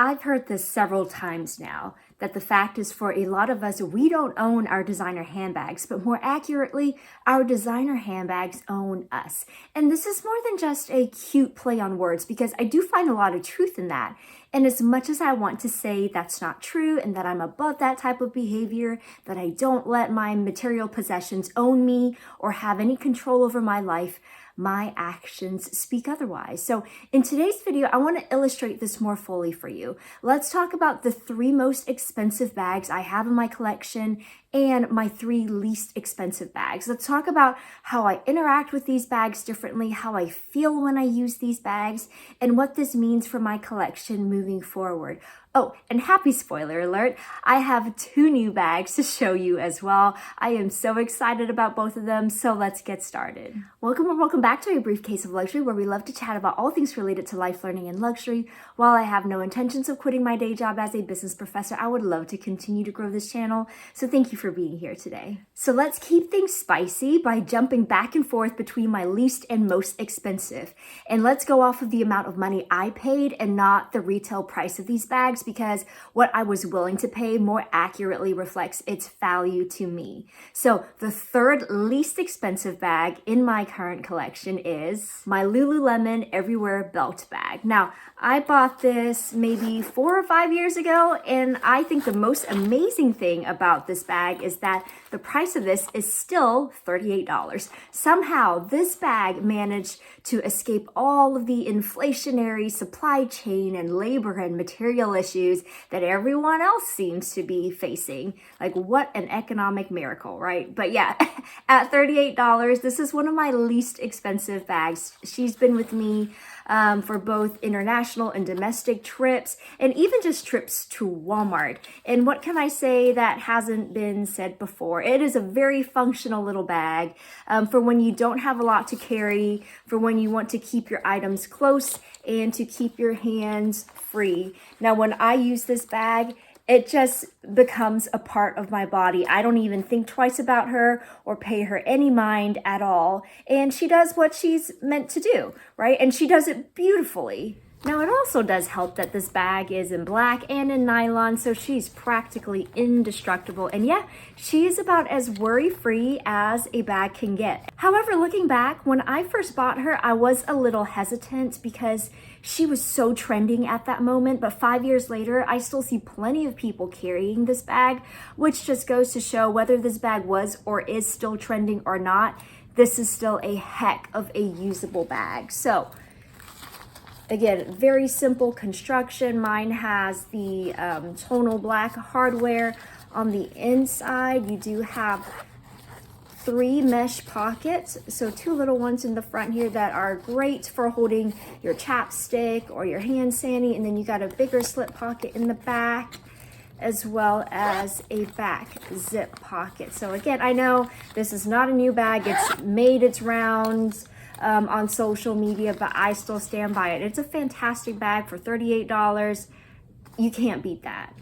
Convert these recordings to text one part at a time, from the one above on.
I've heard this several times now, that the fact is for a lot of us, we don't own our designer handbags, but more accurately, our designer handbags own us. And this is more than just a cute play on words, because I do find a lot of truth in that. And as much as I want to say that's not true and that I'm above that type of behavior, that I don't let my material possessions own me or have any control over my life, my actions speak otherwise. So in today's video, I want to illustrate this more fully for you. Let's talk about the 3 most expensive bags I have in my collection and my 3 least expensive bags. Let's talk about how I interact with these bags differently, how I feel when I use these bags, and what this means for my collection moving forward. Oh, and happy spoiler alert, I have 2 new bags to show you as well. I am so excited about both of them, so let's get started. Welcome back to A Briefcase of Luxury, where we love to chat about all things related to life, learning, and luxury. While I have no intentions of quitting my day job as a business professor, I would love to continue to grow this channel, so thank you for being here today. So let's keep things spicy by jumping back and forth between my least and most expensive. And let's go off of the amount of money I paid and not the retail price of these bags, because what I was willing to pay more accurately reflects its value to me. So the 3rd least expensive bag in my current collection is my Lululemon Everywhere belt bag. Now, I bought this maybe 4 or 5 years ago, and I think the most amazing thing about this bag is that the price of this is still $38. Somehow, this bag managed to escape all of the inflationary supply chain and labor and material issues that everyone else seems to be facing. Like, what an economic miracle, right? But yeah, at $38, this is one of my least expensive bags. She's been with me for both international and domestic trips, and even just trips to Walmart. And what can I say that hasn't been said before? It is a very functional little bag for when you don't have a lot to carry, for when you want to keep your items close and to keep your hands free. Now, when I use this bag, it just becomes a part of my body. I don't even think twice about her or pay her any mind at all. And she does what she's meant to do, right? And she does it beautifully. Now, it also does help that this bag is in black and in nylon, so she's practically indestructible. And yeah, she is about as worry-free as a bag can get. However, looking back, when I first bought her, I was a little hesitant because she was so trending at that moment. But 5 years later, I still see plenty of people carrying this bag, which just goes to show whether this bag was or is still trending or not, this is still a heck of a usable bag. So, again, very simple construction. Mine has the tonal black hardware on the inside. You do have 3 mesh pockets, so 2 little ones in the front here that are great for holding your chapstick or your hand sani, and then you got a bigger slip pocket in the back, as well as a back zip pocket. So again, I know this is not a new bag. It's made its rounds on social media, but I still stand by it. It's a fantastic bag for $38. You can't beat that.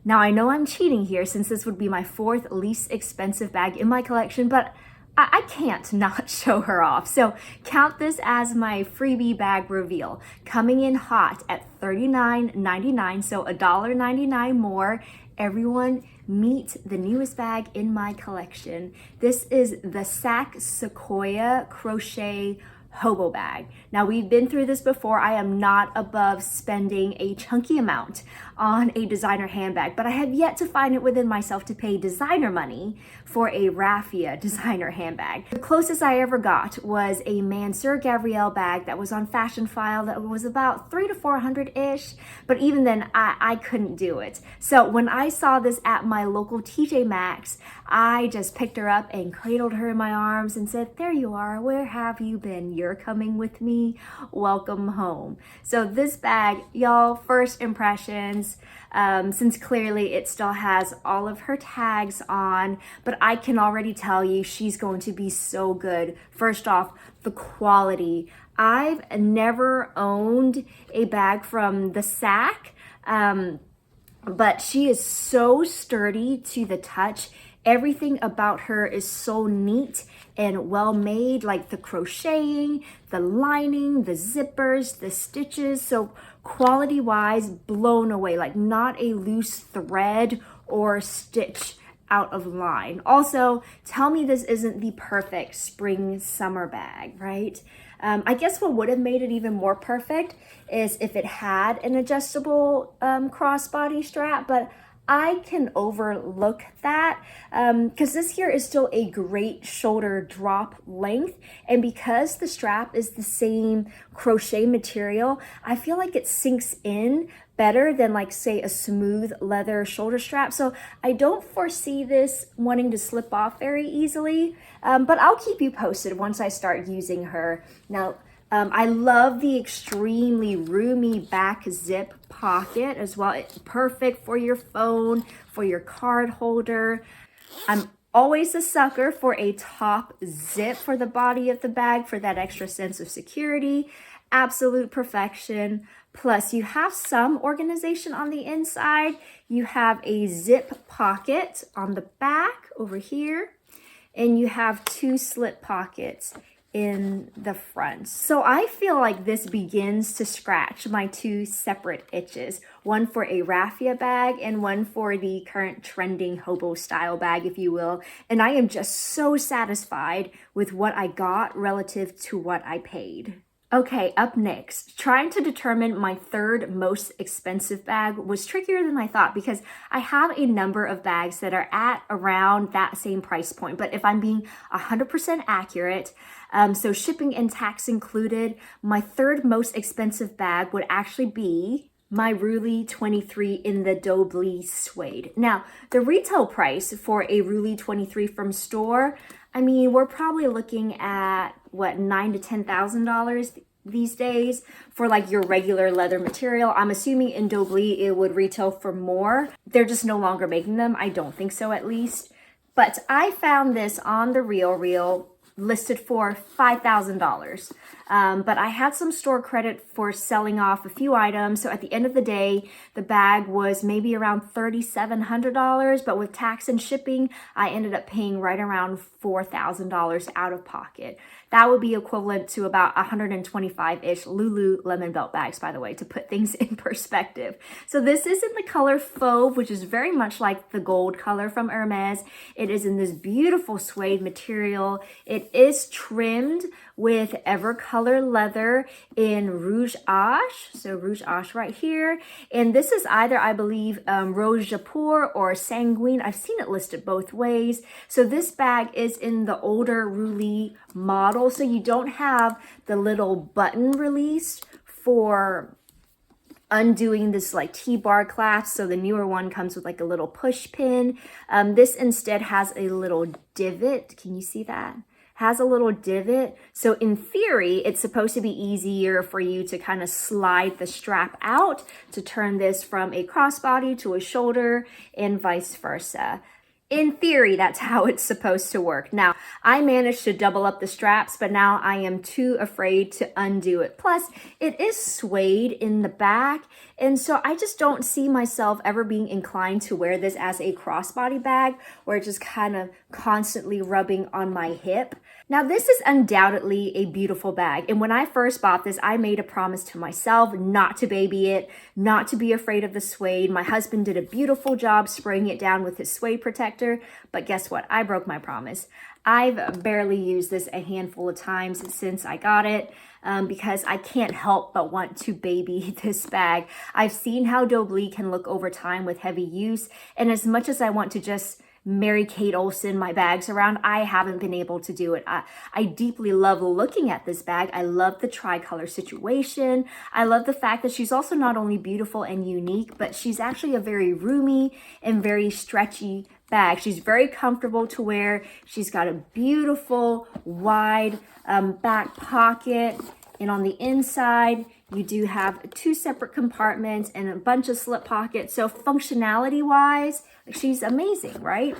Now, I know I'm cheating here since this would be my 4th least expensive bag in my collection, but I can't not show her off. So count this as my freebie bag reveal. Coming in hot at $39.99, so $1.99 more. Everyone, meet the newest bag in my collection. This is the Sac Sequoia Crochet Hobo bag. Now, we've been through this before. I am not above spending a chunky amount on a designer handbag, but I have yet to find it within myself to pay designer money for a raffia designer handbag. The closest I ever got was a Mansur Gabrielle bag that was on Fashion File that was about $300 to $400-ish, but even then I couldn't do it. So when I saw this at my local TJ Maxx, I just picked her up and cradled her in my arms and said, "There you are, where have you been? You're coming with me, welcome home." So this bag, y'all, first impressions, since clearly it still has all of her tags on, but I can already tell you she's going to be so good. First off, the quality. I've never owned a bag from the Sac, but she is so sturdy to the touch. Everything about her is so neat and well made, like the crocheting, the lining, the zippers, the stitches. So quality wise, blown away, like not a loose thread or stitch out of line. Also, tell me this isn't the perfect spring summer bag, right? I guess what would have made it even more perfect is if it had an adjustable crossbody strap, but I can overlook that because this here is still a great shoulder drop length, and because the strap is the same crochet material, I feel like it sinks in better than like say a smooth leather shoulder strap. So I don't foresee this wanting to slip off very easily, but I'll keep you posted once I start using her. Now, I love the extremely roomy back zip pocket as well. It's perfect for your phone, for your card holder. I'm always a sucker for a top zip for the body of the bag for that extra sense of security. Absolute perfection. Plus, you have some organization on the inside. You have a zip pocket on the back over here, and you have 2 slip pockets in the front. So I feel like this begins to scratch my 2 separate itches, one for a raffia bag and one for the current trending hobo style bag, if you will. And I am just so satisfied with what I got relative to what I paid. Okay, up next, trying to determine my 3rd most expensive bag was trickier than I thought because I have a number of bags that are at around that same price point. But if I'm being 100% accurate, so shipping and tax included, my 3rd most expensive bag would actually be my Roulis 23 in the Dobly suede. Now, the retail price for a Roulis 23 from store, I mean, we're probably looking at what, $9,000 to $10,000 these days for like your regular leather material. I'm assuming in Dobly it would retail for more. They're just no longer making them. I don't think so, at least. But I found this on the RealReal listed for $5,000. But I had some store credit for selling off a few items. So at the end of the day, the bag was maybe around $3,700, but with tax and shipping, I ended up paying right around $4,000 out of pocket. That would be equivalent to about 125-ish Lululemon belt bags, by the way, to put things in perspective. So this is in the color Fauve, which is very much like the gold color from Hermes. It is in this beautiful suede material. It is trimmed with Evercolor leather in Rouge Ache. So Rouge Ache right here. And this is either, I believe, Rose Japour or Sanguine. I've seen it listed both ways. So this bag is in the older Roulis model. So you don't have the little button release for undoing this like T-bar clasp. So the newer one comes with like a little push pin. This instead has a little divot. Can you see that? Has a little divot. So in theory, it's supposed to be easier for you to kind of slide the strap out to turn this from a crossbody to a shoulder and vice versa. In theory, that's how it's supposed to work. Now, I managed to double up the straps, but now I am too afraid to undo it. Plus, it is suede in the back, and so I just don't see myself ever being inclined to wear this as a crossbody bag where it's just kind of constantly rubbing on my hip. Now, this is undoubtedly a beautiful bag, and when I first bought this, I made a promise to myself not to baby it, not to be afraid of the suede. My husband did a beautiful job spraying it down with his suede protector, but guess what? I broke my promise. I've barely used this a handful of times since I got it because I can't help but want to baby this bag. I've seen how Dobly can look over time with heavy use, and as much as I want to just Mary Kate Olsen my bags around, I haven't been able to do it. I deeply love looking at this bag. I love the tricolor situation. I love the fact that she's also not only beautiful and unique, but she's actually a very roomy and very stretchy bag. She's very comfortable to wear. She's got a beautiful wide back pocket, and on the inside you do have 2 separate compartments and a bunch of slip pockets. So functionality wise, she's amazing, right?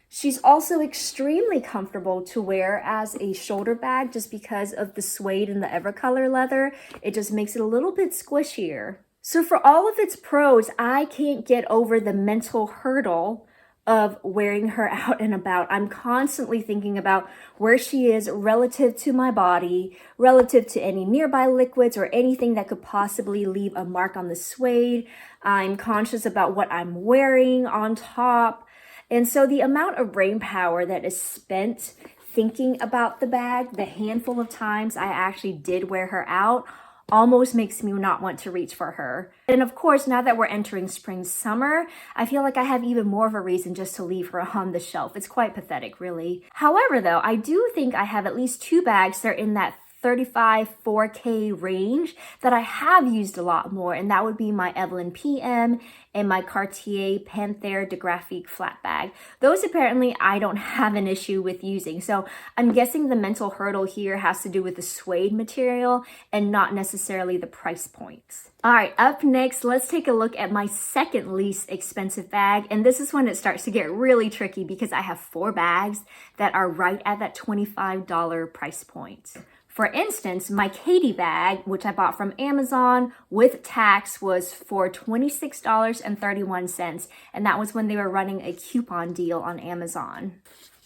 She's also extremely comfortable to wear as a shoulder bag just because of the suede and the Evercolor leather. It just makes it a little bit squishier. So for all of its pros, I can't get over the mental hurdle of wearing her out and about. I'm constantly thinking about where she is relative to my body, relative to any nearby liquids or anything that could possibly leave a mark on the suede. I'm conscious about what I'm wearing on top. And so the amount of brain power that is spent thinking about the bag, the handful of times I actually did wear her out, almost makes me not want to reach for her. And of course, now that we're entering spring, summer, I feel like I have even more of a reason just to leave her on the shelf. It's quite pathetic, really. However, though, I do think I have at least 2 bags that are in that 35 4K range that I have used a lot more, and that would be my Evelyn PM and my Cartier Panthère de Graphique flat bag. Those apparently I don't have an issue with using, so I'm guessing the mental hurdle here has to do with the suede material and not necessarily the price points. All right, up next, let's take a look at my second least expensive bag, and this is when it starts to get really tricky because I have 4 bags that are right at that $25 price point. For instance, my Katie bag, which I bought from Amazon with tax, was for $26.31, and that was when they were running a coupon deal on Amazon.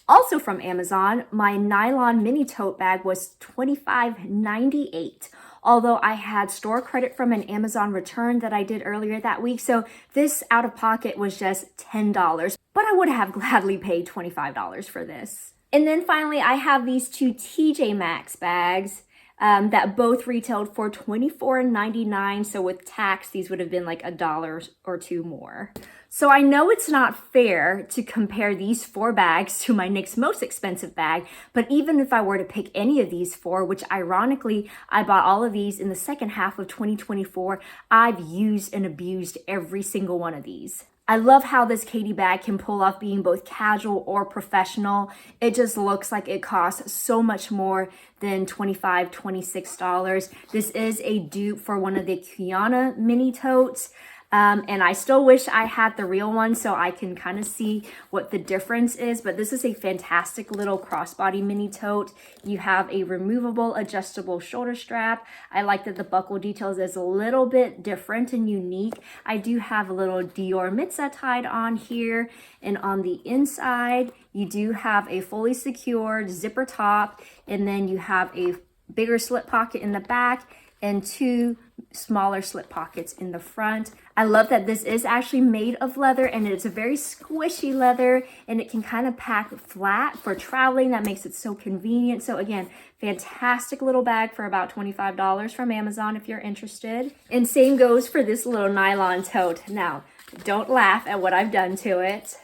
Also from Amazon, my nylon mini tote bag was $25.98, although I had store credit from an Amazon return that I did earlier that week, so this out of pocket was just $10, but I would have gladly paid $25 for this. And then finally, I have these 2 TJ Maxx bags that both retailed for $24.99. So with tax, these would have been like $1 or $2 more. So I know it's not fair to compare these 4 bags to my next most expensive bag, but even if I were to pick any of these 4, which ironically, I bought all of these in the second half of 2024, I've used and abused every single one of these. I love how this Katie bag can pull off being both casual or professional. It just looks like it costs so much more than $25, $26. This is a dupe for one of the Kiana mini totes. And I still wish I had the real one so I can kind of see what the difference is, but this is a fantastic little crossbody mini tote. You have a removable adjustable shoulder strap. I like that the buckle details is a little bit different and unique. I do have a little Dior Mitza tied on here, and on the inside you do have a fully secured zipper top, and then you have a bigger slip pocket in the back and 2 smaller slip pockets in the front. I love that this is actually made of leather, and it's a very squishy leather, and it can kind of pack flat for traveling. That makes it so convenient. So again, fantastic little bag for about $25 from Amazon if you're interested. And same goes for this little nylon tote. Now, don't laugh at what I've done to it.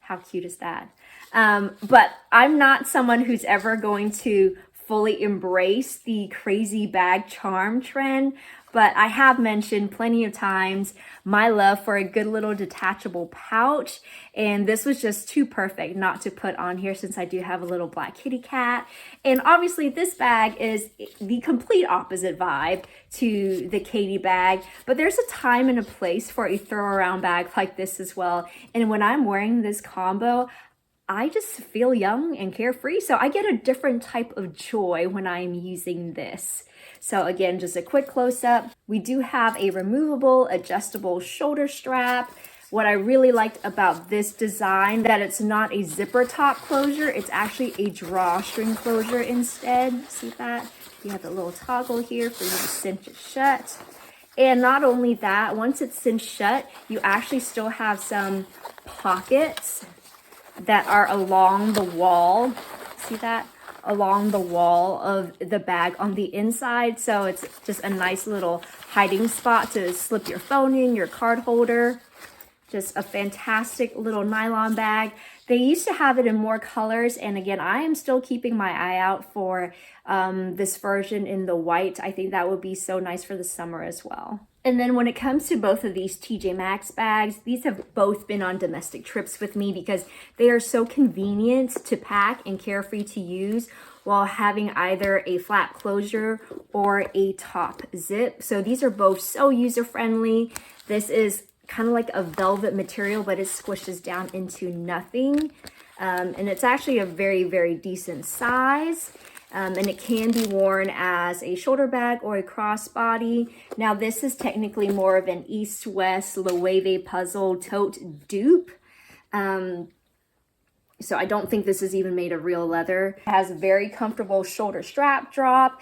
How cute is that? But I'm not someone who's ever going to fully embrace the crazy bag charm trend, but I have mentioned plenty of times my love for a good little detachable pouch, and this was just too perfect not to put on here since I do have a little black kitty cat. And obviously this bag is the complete opposite vibe to the Katie bag, but there's a time and a place for a throw around bag like this as well. And when I'm wearing this combo, I just feel young and carefree, so I get a different type of joy when I'm using this. So again, just a quick close-up. We do have a removable adjustable shoulder strap. What I really liked about this design, that it's not a zipper top closure, it's actually a drawstring closure instead. See that? You have a little toggle here for you to cinch it shut. And not only that, once it's cinched shut, you actually still have some pockets that are along the wall. See that? Along the wall of the bag on the inside. So it's just a nice little hiding spot to slip your phone in, your card holder. Just a fantastic little nylon bag. They used to have it in more colors, and again, I am still keeping my eye out for this version in the white. I think that would be so nice for the summer as well. And then when it comes to both of these TJ Maxx bags, these have both been on domestic trips with me because they are so convenient to pack and carefree to use while having either a flat closure or a top zip. So these are both so user-friendly. This is kind of like a velvet material, but it squishes down into nothing. And it's actually a very, very decent size. and it can be worn as a shoulder bag or a crossbody. Now this is technically more of an east-west Loewe puzzle tote dupe. So I don't think this is even made of real leather. It has a very comfortable shoulder strap drop.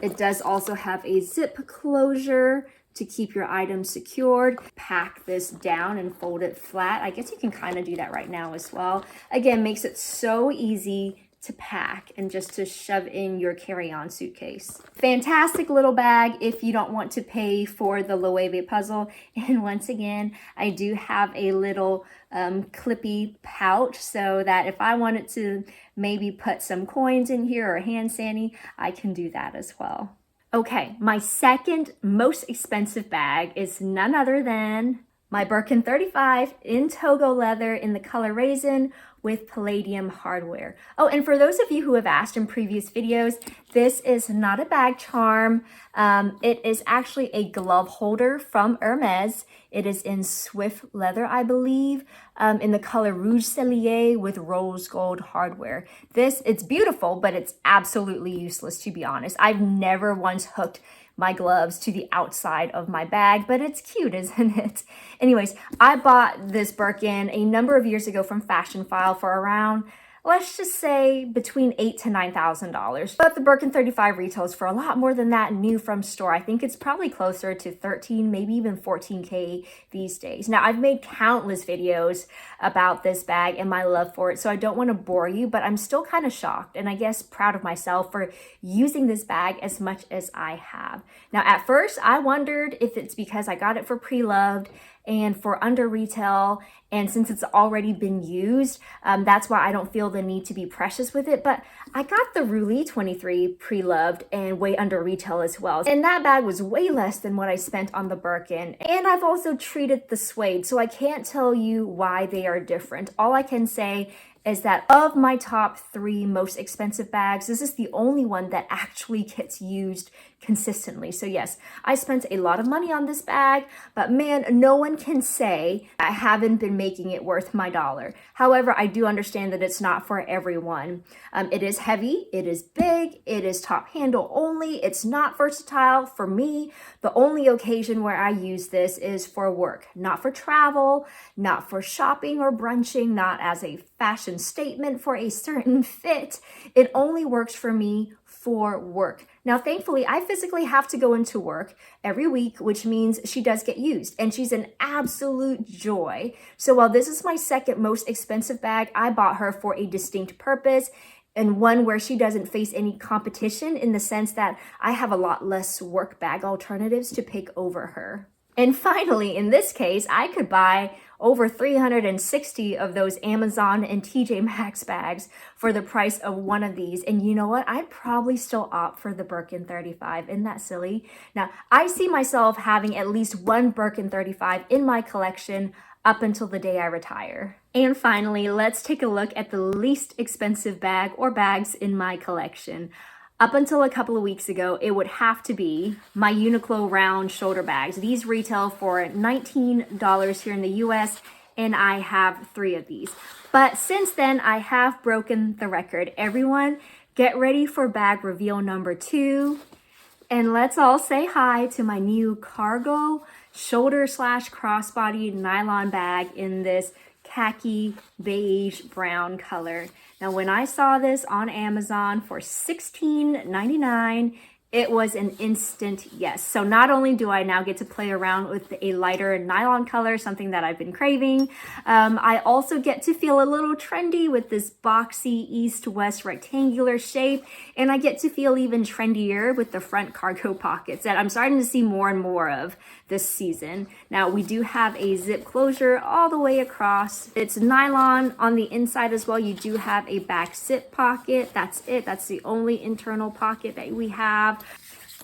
It does also have a zip closure to keep your items secured. Pack this down and fold it flat. I guess you can kind of do that right now as well. Again, makes it so easy to pack and just to shove in your carry-on suitcase. Fantastic little bag if you don't want to pay for the Loewe puzzle. And once again, I do have a little clippy pouch so that if I wanted to maybe put some coins in here or hand sani, I can do that as well. Okay, my second most expensive bag is none other than my Birkin 35 in Togo leather in the color raisin with palladium hardware. Oh, and for those of you who have asked in previous videos, this is not a bag charm. It is actually a glove holder from Hermes. It is in swift leather, I believe, in the color Rouge Cellier with rose gold hardware. It's beautiful, but it's absolutely useless, to be honest. I've never once hooked my gloves to the outside of my bag, but it's cute, isn't it? Anyways, I bought this Birkin a number of years ago from Fashion File for around, let's just say, between $8,000 to $9,000. But the Birkin 35 retails for a lot more than that new from store. I think it's probably closer to 13, maybe even 14K these days. Now, I've made countless videos about this bag and my love for it, so I don't want to bore you, but I'm still kind of shocked and I guess proud of myself for using this bag as much as I have. Now, at first, I wondered if it's because I got it for pre-loved and for under retail, and since it's already been used, that's why I don't feel the need to be precious with it. But I got the Roulis 23 pre-loved and way under retail as well, and that bag was way less than what I spent on the Birkin. And I've also treated the suede, so I can't tell you why they are different. All I can say is that of my top 3 most expensive bags, this is the only one that actually gets used consistently. So yes, I spent a lot of money on this bag, but man, no one can say I haven't been making it worth my dollar. However, I do understand that it's not for everyone. It is heavy, it is big, it is top handle only, it's not versatile. For me, the only occasion where I use this is for work, not for travel, not for shopping or brunching, not as a fashion statement for a certain fit. It only works for me for work. Now, thankfully, I physically have to go into work every week, which means she does get used, and she's an absolute joy. So while this is my second most expensive bag, I bought her for a distinct purpose, and one where she doesn't face any competition in the sense that I have a lot less work bag alternatives to pick over her. And finally, in this case, I could buy over 360 of those Amazon and TJ Maxx bags for the price of one of these. And you know what? I'd probably still opt for the Birkin 35. Isn't that silly? Now, I see myself having at least one Birkin 35 in my collection up until the day I retire. And finally, let's take a look at the least expensive bag or bags in my collection. Up until a couple of weeks ago, it would have to be my Uniqlo round shoulder bags. These retail for $19 here in the US, and I have 3 of these. But since then, I have broken the record. Everyone, get ready for bag reveal number 2. And let's all say hi to my new cargo shoulder / crossbody nylon bag in this khaki beige brown color. Now, when I saw this on Amazon for $16.99, it was an instant yes. So not only do I now get to play around with a lighter nylon color, something that I've been craving, I also get to feel a little trendy with this boxy east-west rectangular shape, and I get to feel even trendier with the front cargo pockets that I'm starting to see more and more of this season. Now, we do have a zip closure all the way across. It's nylon on the inside as well. You do have a back zip pocket. That's it. That's the only internal pocket that we have.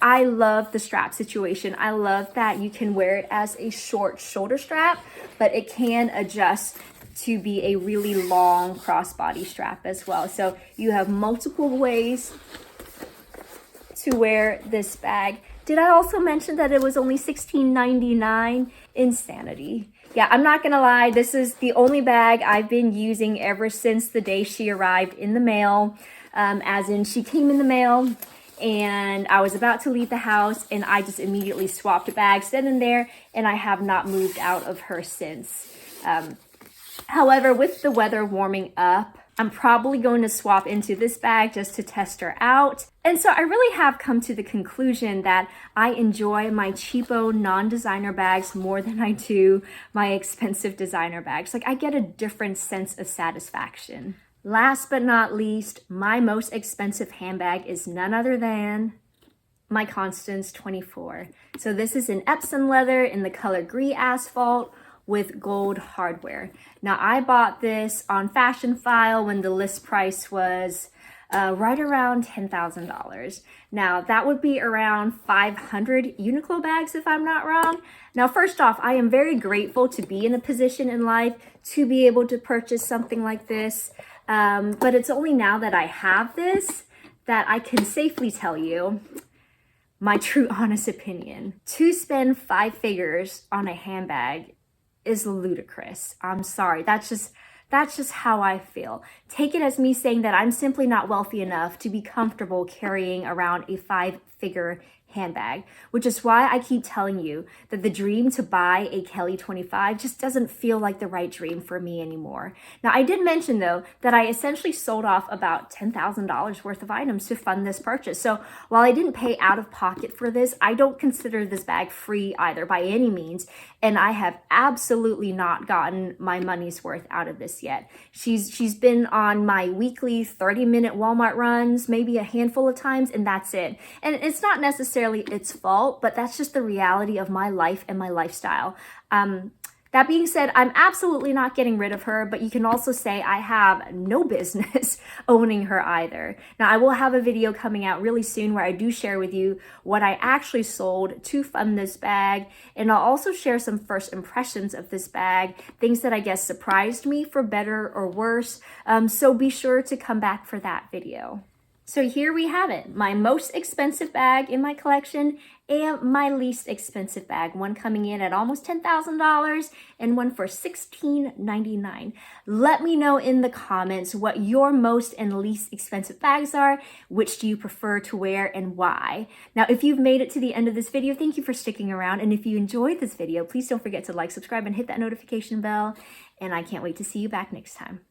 I love the strap situation. I love that you can wear it as a short shoulder strap, but it can adjust to be a really long crossbody strap as well. So you have multiple ways to wear this bag. Did I also mention that it was only $16.99? Insanity. Yeah, I'm not gonna lie, this is the only bag I've been using ever since the day she arrived in the mail. as in she came in the mail and I was about to leave the house and I just immediately swapped a bag, then and there, and I have not moved out of her since. However, with the weather warming up, I'm probably going to swap into this bag just to test her out. And so I really have come to the conclusion that I enjoy my cheapo non-designer bags more than I do my expensive designer bags. Like, I get a different sense of satisfaction. Last but not least, my most expensive handbag is none other than my Constance 24. So this is an Epsom leather in the color Gris Asphalt with gold hardware. Now, I bought this on Fashion File when the list price was right around $10,000. Now, that would be around 500 Uniqlo bags if I'm not wrong. Now, first off, I am very grateful to be in a position in life to be able to purchase something like this. But it's only now that I have this that I can safely tell you my true honest opinion. To spend 5 figures on a handbag is ludicrous. I'm sorry. That's just how I feel. Take it as me saying that I'm simply not wealthy enough to be comfortable carrying around a 5-figure handbag, which is why I keep telling you that the dream to buy a Kelly 25 just doesn't feel like the right dream for me anymore. Now, I did mention though that I essentially sold off about $10,000 worth of items to fund this purchase. So while I didn't pay out of pocket for this, I don't consider this bag free either by any means. And I have absolutely not gotten my money's worth out of this yet. She's been on my weekly 30-minute Walmart runs, maybe a handful of times, and that's it. And it's not necessarily its fault, but that's just the reality of my life and my lifestyle. That being said, I'm absolutely not getting rid of her, but you can also say I have no business owning her either. Now, I will have a video coming out really soon where I do share with you what I actually sold to fund this bag, and I'll also share some first impressions of this bag, things that I guess surprised me for better or worse, so be sure to come back for that video. So here we have it, my most expensive bag in my collection and my least expensive bag, one coming in at almost $10,000 and one for $16.99. Let me know in the comments what your most and least expensive bags are, which do you prefer to wear and why. Now, if you've made it to the end of this video, thank you for sticking around. And if you enjoyed this video, please don't forget to like, subscribe, and hit that notification bell. And I can't wait to see you back next time.